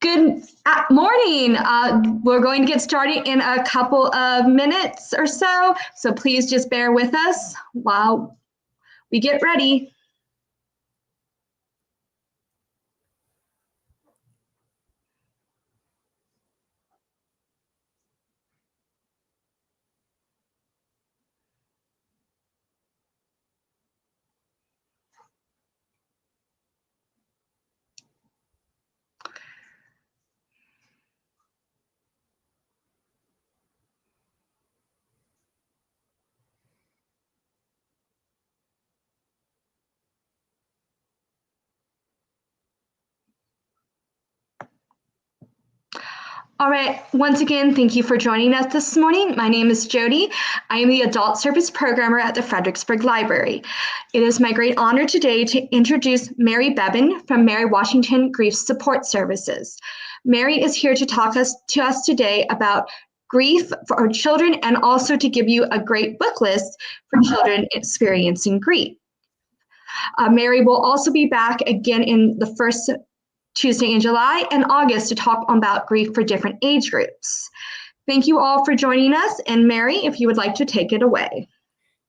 Good morning. We're going to get started in a couple of minutes or so, so please just bear with us while we get ready. All right, once again, thank you for joining us this morning. My name is Jody. I am the Adult Service Programmer at the Fredericksburg Library. It is my great honor today to introduce Mary Bevan from Mary Washington Grief Support Services. Mary is here to talk to us today about grief for our children and also to give you a great book list for children experiencing grief. Mary will also be back again in the first Tuesday in July and August to talk about grief for different age groups. Thank you all for joining us. And Mary, if you would like to take it away.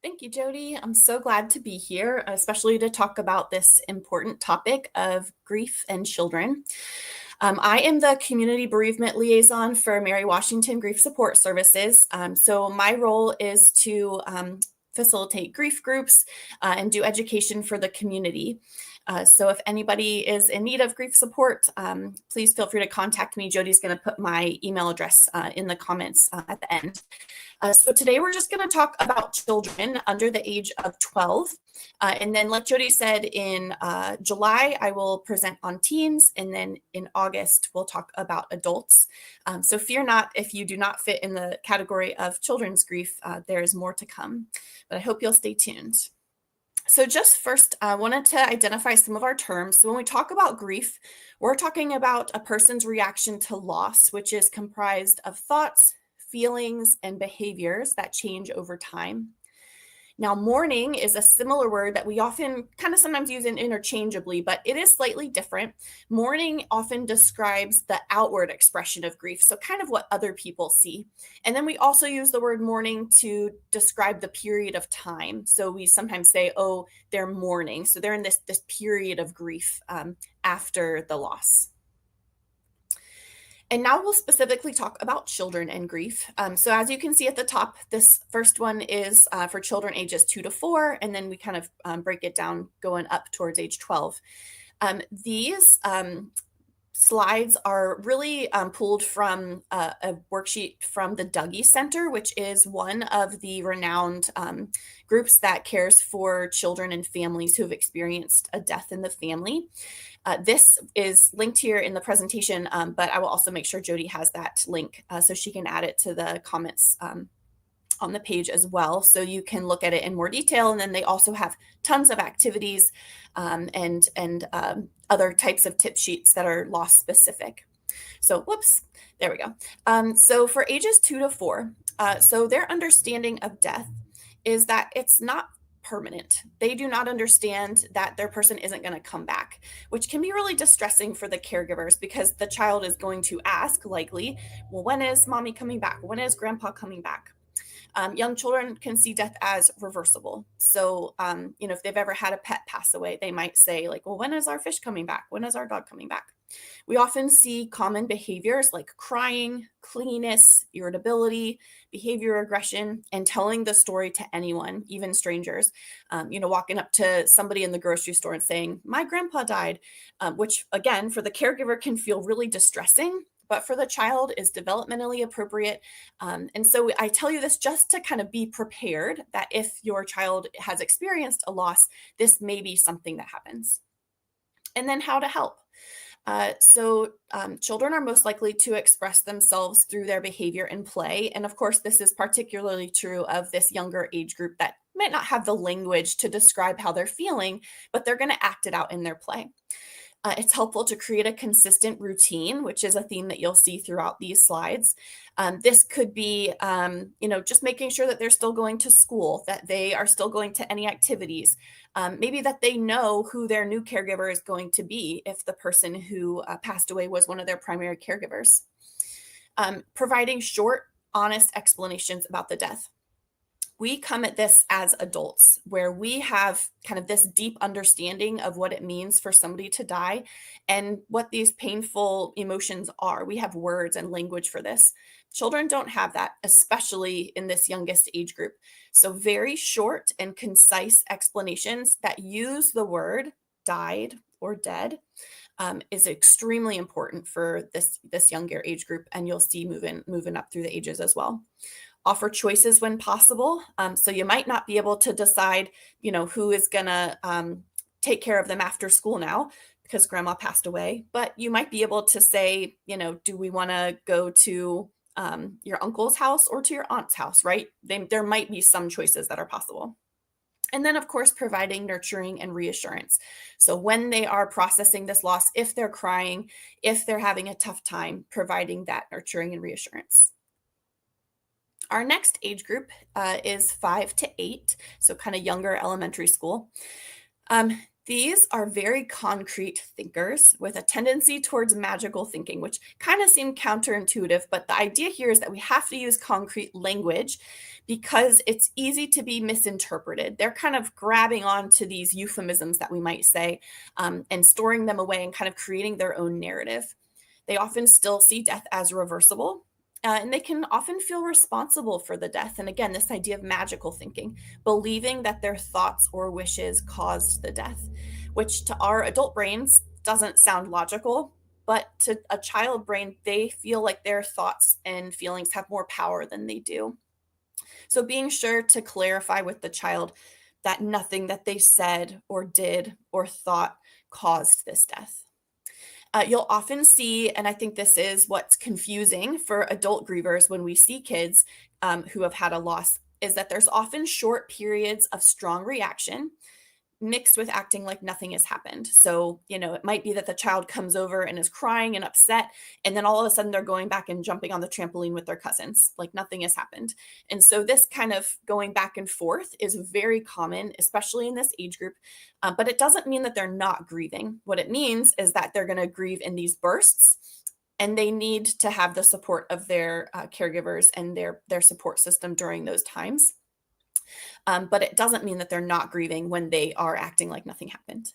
Thank you, Jody. I'm so glad to be here, especially to talk about this important topic of grief and children. I am the Community Bereavement Liaison for Mary Washington Grief Support Services. So my role is to facilitate grief groups and do education for the community. So if anybody is in need of grief support, please feel free to contact me. Jody's going to put my email address in the comments at the end. So today we're just going to talk about children under the age of 12. And then like Jody said, in July, I will present on teens. And then in August, we'll talk about adults. So fear not if you do not fit in the category of children's grief, there is more to come. But I hope you'll stay tuned. So just first, I wanted to identify some of our terms. So when we talk about grief, we're talking about a person's reaction to loss, which is comprised of thoughts, feelings, and behaviors that change over time. Now, mourning is a similar word that we often kind of sometimes use interchangeably, but it is slightly different. Mourning often describes the outward expression of grief, so kind of what other people see. And then we also use the word mourning to describe the period of time. So we sometimes say, oh, they're mourning. So they're in this period of grief after the loss. And now we'll specifically talk about children and grief. So as you can see at the top, this first one is for children ages 2 to 4, and then we kind of break it down going up towards age 12. These slides are really pulled from a worksheet from the Dougie Center, which is one of the renowned groups that cares for children and families who have experienced a death in the family. This is linked here in the presentation, but I will also make sure Jody has that link so she can add it to the comments on the page as well. So you can look at it in more detail. And then they also have tons of activities and other types of tip sheets that are loss specific. So whoops, there we go. So for ages 2 to 4, so their understanding of death is that it's not permanent. They do not understand that their person isn't going to come back, which can be really distressing for the caregivers because the child is going to ask likely, well, when is mommy coming back? When is grandpa coming back? Young children can see death as reversible. So, if they've ever had a pet pass away, they might say like, well, when is our fish coming back? When is our dog coming back? We often see common behaviors like crying, clinginess, irritability, behavior aggression, and telling the story to anyone, even strangers. Walking up to somebody in the grocery store and saying, my grandpa died, which again, for the caregiver can feel really distressing, but for the child is developmentally appropriate. And so I tell you this just to kind of be prepared that if your child has experienced a loss, this may be something that happens. And then how to help. Children are most likely to express themselves through their behavior and play. And of course, this is particularly true of this younger age group that might not have the language to describe how they're feeling, but they're going to act it out in their play. It's helpful to create a consistent routine, which is a theme that you'll see throughout these slides. This could be, just making sure that they're still going to school, that they are still going to any activities, maybe that they know who their new caregiver is going to be if the person who passed away was one of their primary caregivers. Providing short, honest explanations about the death. We come at this as adults where we have kind of this deep understanding of what it means for somebody to die and what these painful emotions are. We have words and language for this. Children don't have that, especially in this youngest age group. So, very short and concise explanations that use the word died or dead is extremely important for this younger age group, and you'll see moving up through the ages as well. Offer choices when possible. So you might not be able to decide, who is gonna take care of them after school now because grandma passed away, but you might be able to say, do we want to go to your uncle's house or to your aunt's house, right? There might be some choices that are possible. And then, of course, providing nurturing and reassurance. So when they are processing this loss, if they're crying, if they're having a tough time, providing that nurturing and reassurance. Our next age group is 5 to 8, so kind of younger elementary school. These are very concrete thinkers with a tendency towards magical thinking, which kind of seem counterintuitive, but the idea here is that we have to use concrete language because it's easy to be misinterpreted. They're kind of grabbing onto these euphemisms that we might say and storing them away and kind of creating their own narrative. They often still see death as reversible. And they can often feel responsible for the death. And again, this idea of magical thinking, believing that their thoughts or wishes caused the death, which to our adult brains doesn't sound logical, but to a child brain, they feel like their thoughts and feelings have more power than they do. So being sure to clarify with the child that nothing that they said or did or thought caused this death. You'll often see, and I think this is what's confusing for adult grievers when we see kids who have had a loss, is that there's often short periods of strong reaction mixed with acting like nothing has happened. So, it might be that the child comes over and is crying and upset, and then all of a sudden they're going back and jumping on the trampoline with their cousins, like nothing has happened. And so this kind of going back and forth is very common, especially in this age group. But it doesn't mean that they're not grieving. What it means is that they're going to grieve in these bursts, and they need to have the support of their caregivers and their support system during those times. But it doesn't mean that they're not grieving when they are acting like nothing happened.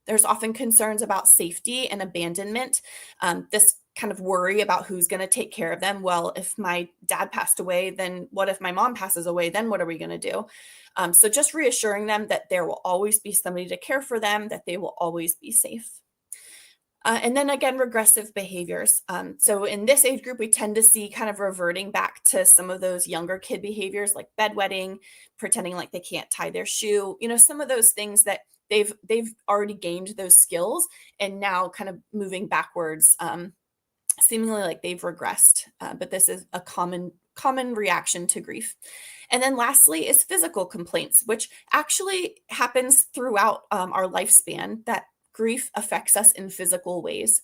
There's often concerns about safety and abandonment. This kind of worry about who's going to take care of them. Well, if my dad passed away, then what if my mom passes away? Then what are we going to do? So just reassuring them that there will always be somebody to care for them, that they will always be safe. And then again, regressive behaviors. So in this age group, we tend to see kind of reverting back to some of those younger kid behaviors like bedwetting, pretending like they can't tie their shoe, some of those things that they've already gained those skills and now kind of moving backwards, seemingly like they've regressed. But this is a common reaction to grief. And then lastly is physical complaints, which actually happens throughout our lifespan, that grief affects us in physical ways.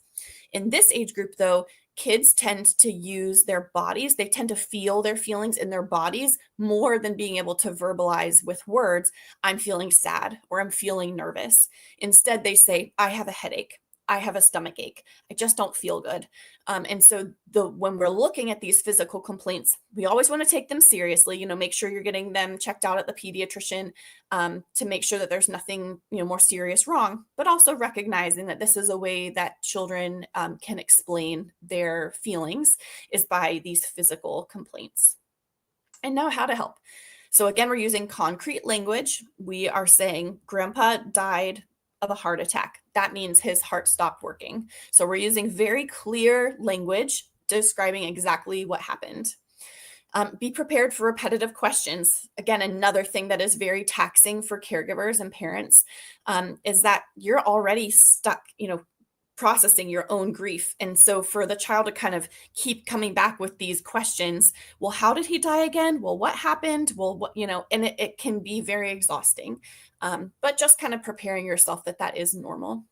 In this age group, though, kids tend to use their bodies. They tend to feel their feelings in their bodies more than being able to verbalize with words, I'm feeling sad or I'm feeling nervous. Instead, they say, I have a headache. I have a stomach ache. I just don't feel good. And so when we're looking at these physical complaints, we always want to take them seriously, make sure you're getting them checked out at the pediatrician to make sure that there's nothing, more serious wrong, but also recognizing that this is a way that children can explain their feelings is by these physical complaints. And now how to help. So again, we're using concrete language. We are saying grandpa died of a heart attack. That means his heart stopped working. So we're using very clear language describing exactly what happened. Be prepared for repetitive questions. Again, another thing that is very taxing for caregivers and parents is that you're already stuck, processing your own grief. And so for the child to kind of keep coming back with these questions, well, how did he die again? Well, what happened? Well, what, and it can be very exhausting. But just kind of preparing yourself that is normal.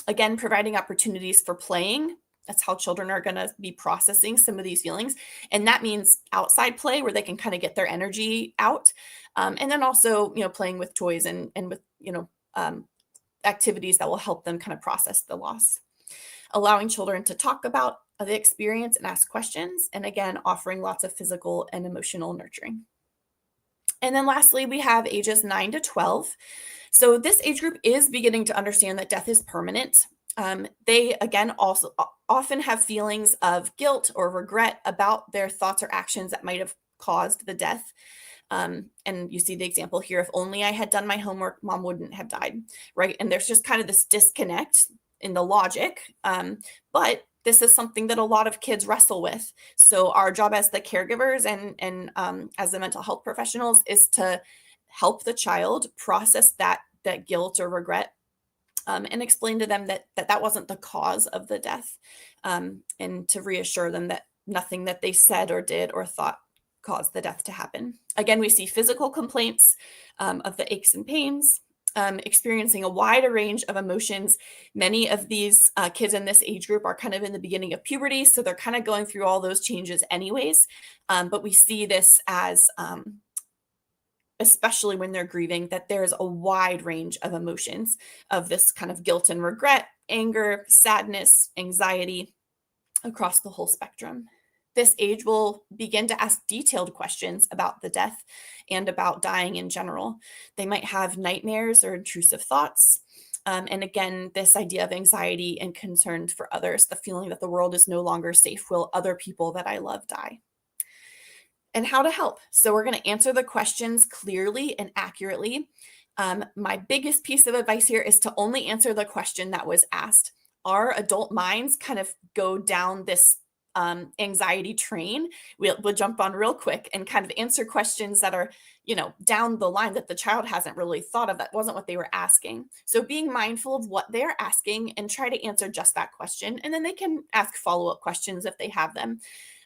Again, providing opportunities for playing. That's how children are going to be processing some of these feelings. And that means outside play where they can kind of get their energy out. And then also, playing with toys and with, activities that will help them kind of process the loss. Allowing children to talk about the experience and ask questions. And again, offering lots of physical and emotional nurturing. And then lastly, we have ages 9 to 12. So this age group is beginning to understand that death is permanent. They, again, also often have feelings of guilt or regret about their thoughts or actions that might have caused the death. And you see the example here, if only I had done my homework, mom wouldn't have died, right? And there's just kind of this disconnect in the logic. But this is something that a lot of kids wrestle with. So our job as the caregivers and as the mental health professionals is to help the child process that guilt or regret, and explain to them that wasn't the cause of the death, and to reassure them that nothing that they said or did or thought caused the death to happen. Again, we see physical complaints of the aches and pains, experiencing a wider range of emotions. Many of these kids in this age group are kind of in the beginning of puberty, so they're kind of going through all those changes anyways. But we see this as, especially when they're grieving, that there's a wide range of emotions of this kind of guilt and regret, anger, sadness, anxiety, across the whole spectrum. This age will begin to ask detailed questions about the death and about dying in general. They might have nightmares or intrusive thoughts. And again, this idea of anxiety and concern for others, the feeling that the world is no longer safe, will other people that I love die? And how to help. So we're going to answer the questions clearly and accurately. My biggest piece of advice here is to only answer the question that was asked. Our adult minds kind of go down this anxiety train. We'll jump on real quick and kind of answer questions that are, down the line that the child hasn't really thought of. That wasn't what they were asking. So being mindful of what they're asking and try to answer just that question. And then they can ask follow-up questions if they have them.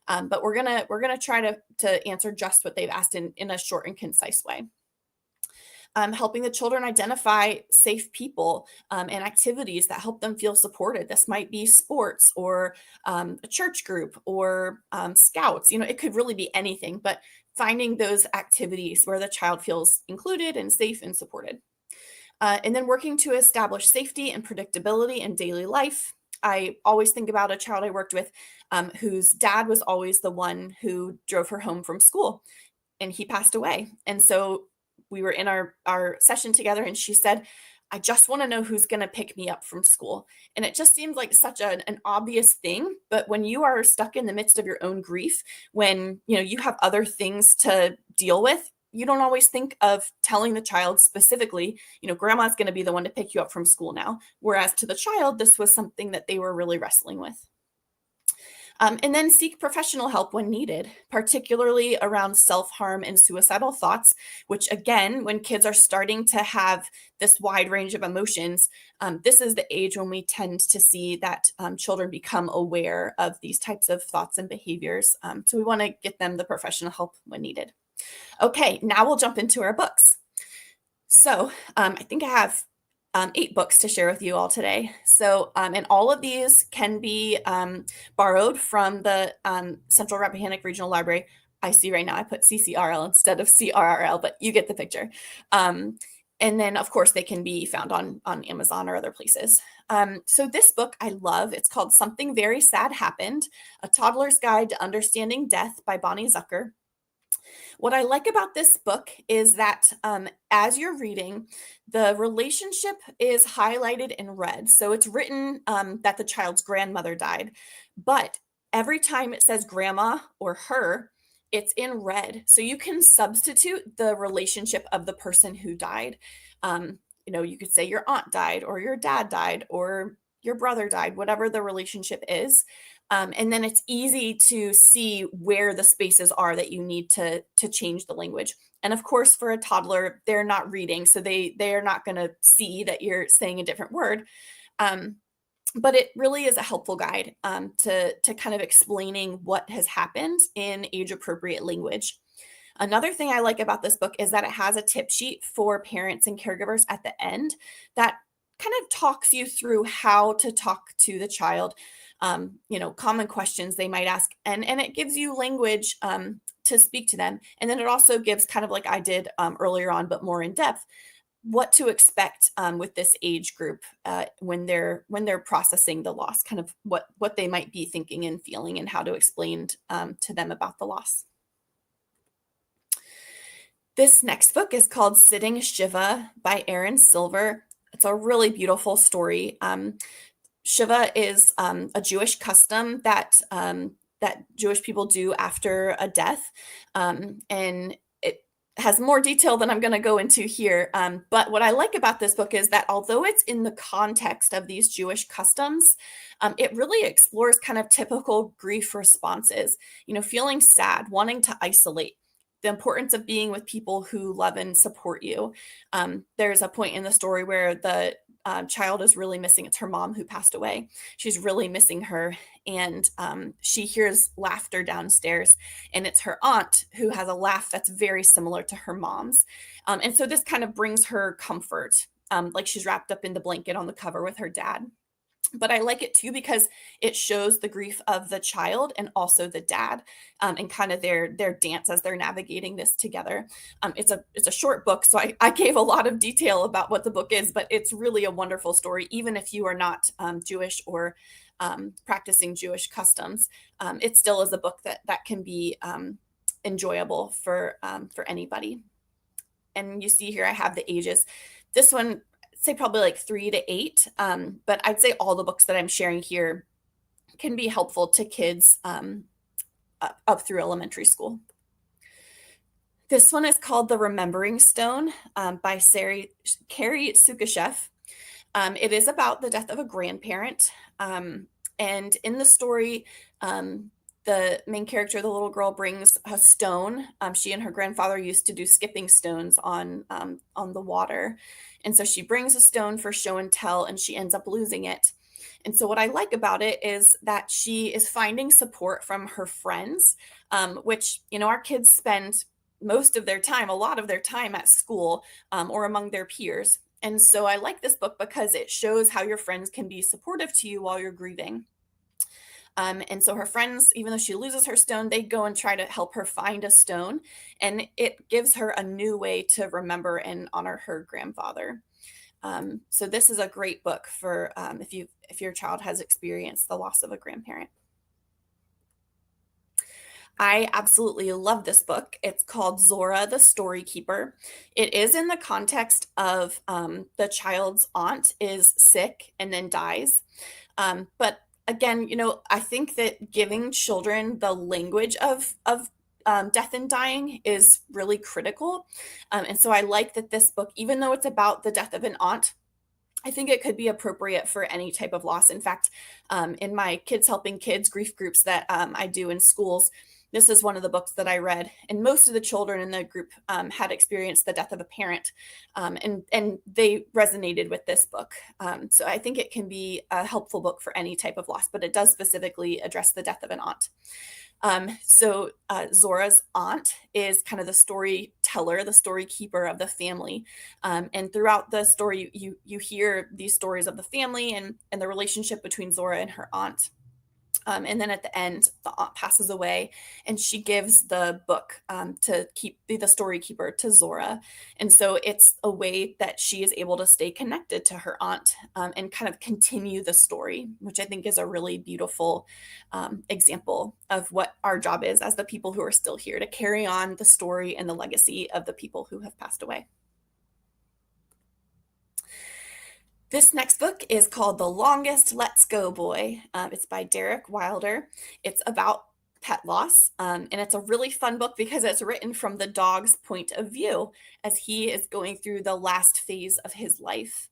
But we're gonna try to answer just what they've asked in a short and concise way. Helping the children identify safe people and activities that help them feel supported. This might be sports or a church group or scouts. It could really be anything, but finding those activities where the child feels included and safe and supported. And then working to establish safety and predictability in daily life. I always think about a child I worked with whose dad was always the one who drove her home from school, and he passed away. And so we were in our session together, and she said, I just want to know who's going to pick me up from school. And it just seemed like such an obvious thing. But when you are stuck in the midst of your own grief, when you have other things to deal with, you don't always think of telling the child specifically, grandma's going to be the one to pick you up from school now. Whereas to the child, this was something that they were really wrestling with. And then seek professional help when needed, particularly around self-harm and suicidal thoughts, which again, when kids are starting to have this wide range of emotions, this is the age when we tend to see that children become aware of these types of thoughts and behaviors. So we want to get them the professional help when needed. Okay, now we'll jump into our books. So I think I have 8 books to share with you all today. So, and all of these can be borrowed from the Central Rappahannock Regional Library. I see right now I put CCRL instead of CRRL, but you get the picture. And then, of course, they can be found on Amazon or other places. So this book I love. It's called Something Very Sad Happened, A Toddler's Guide to Understanding Death by Bonnie Zucker. What I like about this book is that as you're reading, the relationship is highlighted in red. So it's written that the child's grandmother died, but every time it says grandma or her, it's in red. So you can substitute the relationship of the person who died. You could say your aunt died or your dad died or your brother died, whatever the relationship is. And then it's easy to see where the spaces are that you need to change the language. And of course, for a toddler, they're not reading, so they're not going to see that you're saying a different word. But it really is a helpful guide to kind of explaining what has happened in age-appropriate language. Another thing I like about this book is that it has a tip sheet for parents and caregivers at the end that kind of talks you through how to talk to the child, common questions they might ask, and it gives you language to speak to them. And then it also gives, kind of like I did earlier on, but more in depth, what to expect with this age group when they're processing the loss, kind of what they might be thinking and feeling, and how to explain to them about the loss. This next book is called Sitting Shiva by Erin Silver. It's a really beautiful story. Shiva is a Jewish custom that Jewish people do after a death, and it has more detail than I'm going to go into here. But what I like about this book is that although it's in the context of these Jewish customs, it really explores kind of typical grief responses. Feeling sad, wanting to isolate, the importance of being with people who love and support you. There's a point in the story where the child is really missing. It's her mom who passed away. She's really missing her. And she hears laughter downstairs. And it's her aunt who has a laugh that's very similar to her mom's. And so this kind of brings her comfort, like she's wrapped up in the blanket on the cover with her dad. But I like it too because it shows the grief of the child and also the dad, and kind of their dance as they're navigating this together. It's a short book, so I gave a lot of detail about what the book is, but it's really a wonderful story, even if you are not Jewish or practicing Jewish customs. It still is a book that can be enjoyable for anybody. And you see here I have the ages. This one, say probably like 3 to 8. But I'd say all the books that I'm sharing here can be helpful to kids up through elementary school. This one is called The Remembering Stone by Carrie Sukashev. It is about the death of a grandparent. And in the story, the main character, the little girl, brings a stone. She and her grandfather used to do skipping stones on the water. And so she brings a stone for show and tell, and she ends up losing it. And so what I like about it is that she is finding support from her friends, which, our kids spend most of their time, a lot of their time at school or among their peers. And so I like this book because it shows how your friends can be supportive to you while you're grieving. And so her friends, even though she loses her stone, they go and try to help her find a stone. And it gives her a new way to remember and honor her grandfather. So this is a great book for if your child has experienced the loss of a grandparent. I absolutely love this book. It's called Zora the Story Keeper. It is in the context of the child's aunt is sick and then dies. But again, I think that giving children the language of death and dying is really critical. And so I like that this book, even though it's about the death of an aunt, I think it could be appropriate for any type of loss. In fact, in my Kids Helping Kids grief groups that I do in schools, this is one of the books that I read, and most of the children in the group had experienced the death of a parent, and they resonated with this book. So I think it can be a helpful book for any type of loss, but it does specifically address the death of an aunt. So Zora's aunt is kind of the storyteller, the story keeper of the family. And throughout the story, you hear these stories of the family and the relationship between Zora and her aunt. And then at the end, the aunt passes away, and she gives the book to be the story keeper to Zora. And so it's a way that she is able to stay connected to her aunt and kind of continue the story, which I think is a really beautiful example of what our job is as the people who are still here, to carry on the story and the legacy of the people who have passed away. This next book is called The Longest Let's Go Boy. It's by Derek Wilder. It's about pet loss, and it's a really fun book because it's written from the dog's point of view as he is going through the last phase of his life.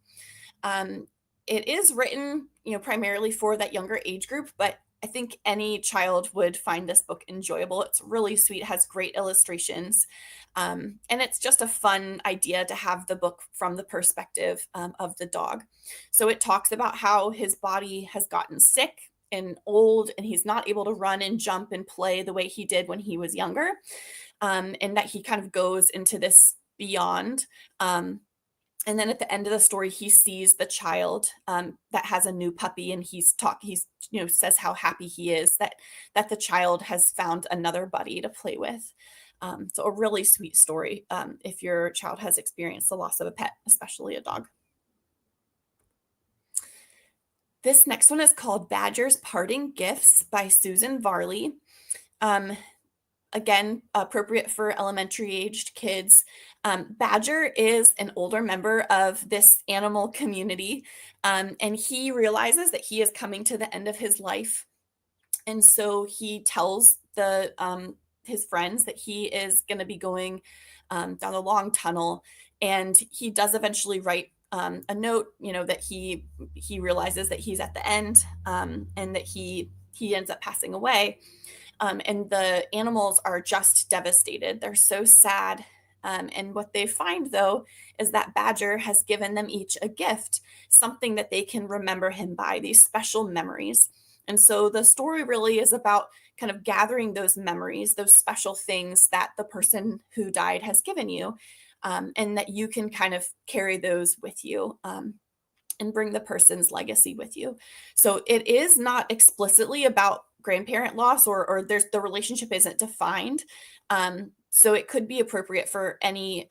It is written, primarily for that younger age group, but I think any child would find this book enjoyable. It's really sweet, has great illustrations, and it's just a fun idea to have the book from the perspective of the dog. So it talks about how his body has gotten sick and old, and he's not able to run and jump and play the way he did when he was younger, and that he kind of goes into this beyond. And then at the end of the story, he sees the child that has a new puppy, and he's says how happy he is that the child has found another buddy to play with. So a really sweet story if your child has experienced the loss of a pet, especially a dog. This next one is called Badger's Parting Gifts by Susan Varley. Again, appropriate for elementary aged kids. Badger is an older member of this animal community, and he realizes that he is coming to the end of his life. And so he tells his friends that he is going to be going down a long tunnel, and he does eventually write a note, that he realizes that he's at the end, and that he ends up passing away. And the animals are just devastated. They're so sad. And what they find, though, is that Badger has given them each a gift, something that they can remember him by, these special memories. And so the story really is about kind of gathering those memories, those special things that the person who died has given you, and that you can kind of carry those with you. And bring the person's legacy with you. So it is not explicitly about grandparent loss, or the relationship isn't defined. So it could be appropriate for any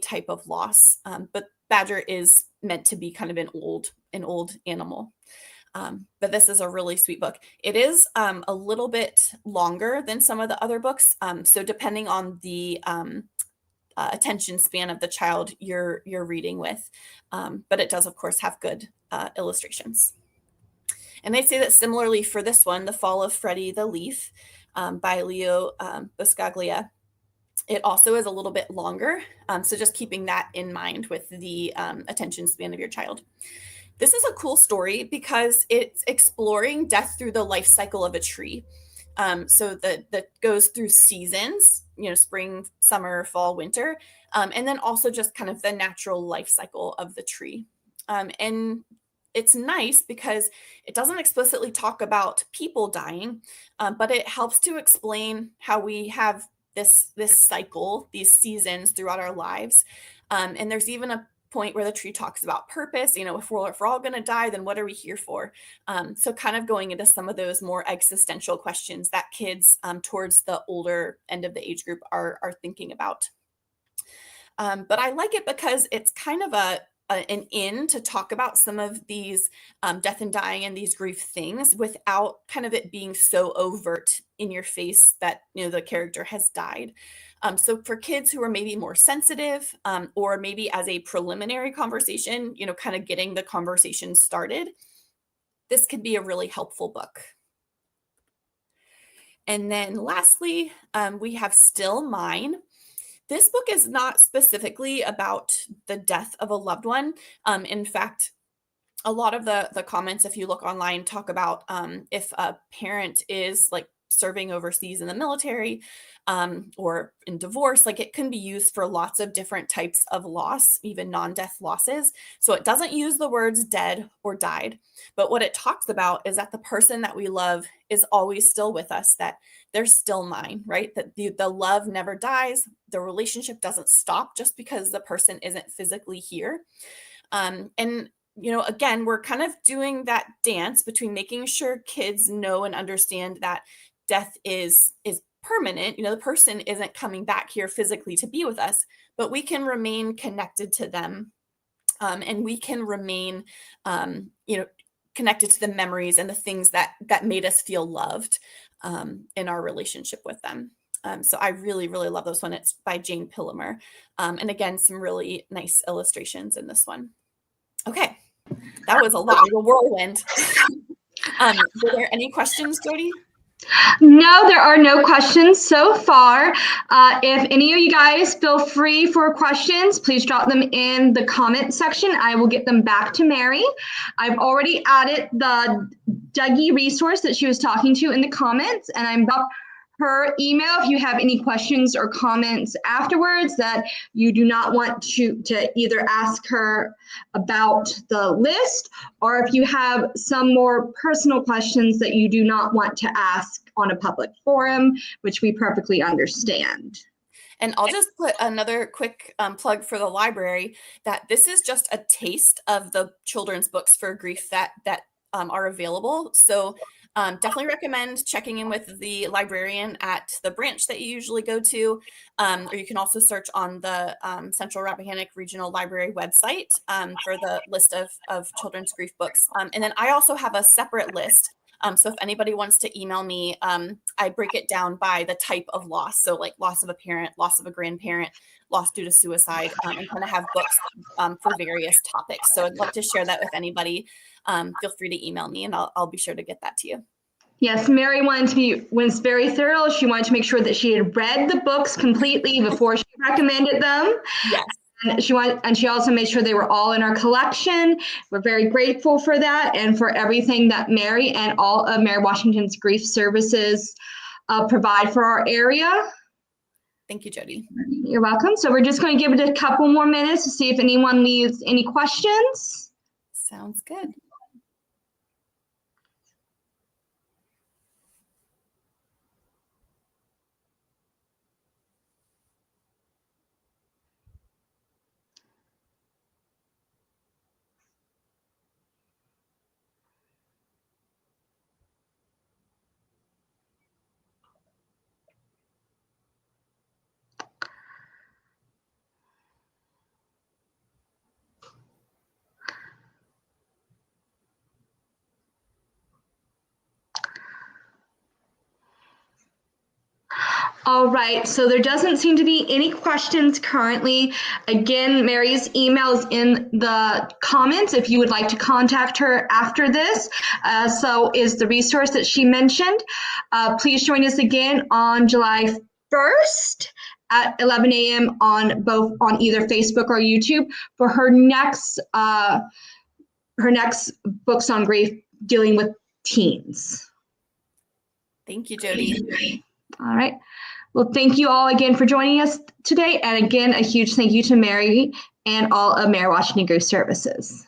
type of loss. But Badger is meant to be kind of an old animal. But this is a really sweet book. It is a little bit longer than some of the other books. So depending on the attention span of the child you're reading with. But it does, of course, have good illustrations. And they say that similarly for this one, The Fall of Freddie the Leaf by Leo Buscaglia, it also is a little bit longer. So just keeping that in mind with the attention span of your child. This is a cool story because it's exploring death through the life cycle of a tree. So that goes through seasons, spring, summer, fall, winter, and then also just kind of the natural life cycle of the tree. And it's nice because it doesn't explicitly talk about people dying, but it helps to explain how we have this cycle, these seasons throughout our lives. And there's even a point where the tree talks about purpose. If we're all going to die, then what are we here for? So kind of going into some of those more existential questions that kids towards the older end of the age group are thinking about. But I like it because it's kind of an in to talk about some of these death and dying and these grief things without kind of it being so overt in your face that the character has died. So for kids who are maybe more sensitive, or maybe as a preliminary conversation, kind of getting the conversation started, this could be a really helpful book. And then lastly, we have Still Mine. This book is not specifically about the death of a loved one. In fact, a lot of the comments, if you look online, talk about if a parent is like serving overseas in the military, or in divorce, like it can be used for lots of different types of loss, even non-death losses. So it doesn't use the words dead or died, but what it talks about is that the person that we love is always still with us, that they're still mine, right? That the love never dies. The relationship doesn't stop just because the person isn't physically here. And again, we're kind of doing that dance between making sure kids know and understand that death is permanent. The person isn't coming back here physically to be with us, but we can remain connected to them. And we can remain, connected to the memories and the things that made us feel loved in our relationship with them. So I really, really love this one. It's by Jane Pillimer. And again, some really nice illustrations in this one. Okay, that was a lot of a whirlwind. Were there any questions, Jody? No, there are no questions so far. If any of you guys feel free for questions, please drop them in the comment section. I will get them back to Mary. I've already added the Dougie resource that she was talking to in the comments, and I'm about her email if you have any questions or comments afterwards that you do not want to either ask her about the list, or if you have some more personal questions that you do not want to ask on a public forum, which we perfectly understand. And I'll just put another quick plug for the library, that this is just a taste of the children's books for grief that are available. So definitely recommend checking in with the librarian at the branch that you usually go to, or you can also search on the Central Rappahannock Regional Library website for the list of children's grief books. And then I also have a separate list. So if anybody wants to email me, I break it down by the type of loss. So like loss of a parent, loss of a grandparent, loss due to suicide, and kind of have books for various topics. So I'd love to share that with anybody. Feel free to email me and I'll be sure to get that to you. Yes, Mary was very thorough. She wanted to make sure that she had read the books completely before she recommended them. Yes. And she also made sure they were all in our collection. We're very grateful for that and for everything that Mary and all of Mary Washington's grief services provide for our area. Thank you, Jody. You're welcome. So we're just going to give it a couple more minutes to see if anyone leaves any questions. Sounds good. All right, so there doesn't seem to be any questions currently. Again, Mary's email is in the comments if you would like to contact her after this. So is the resource that she mentioned. Please join us again on July 1st at 11 a.m. on either Facebook or YouTube for her next books on grief dealing with teens. Thank you, Jody. All right. Well, thank you all again for joining us today. And again, a huge thank you to Mary and all of Mary Washington Grief Services.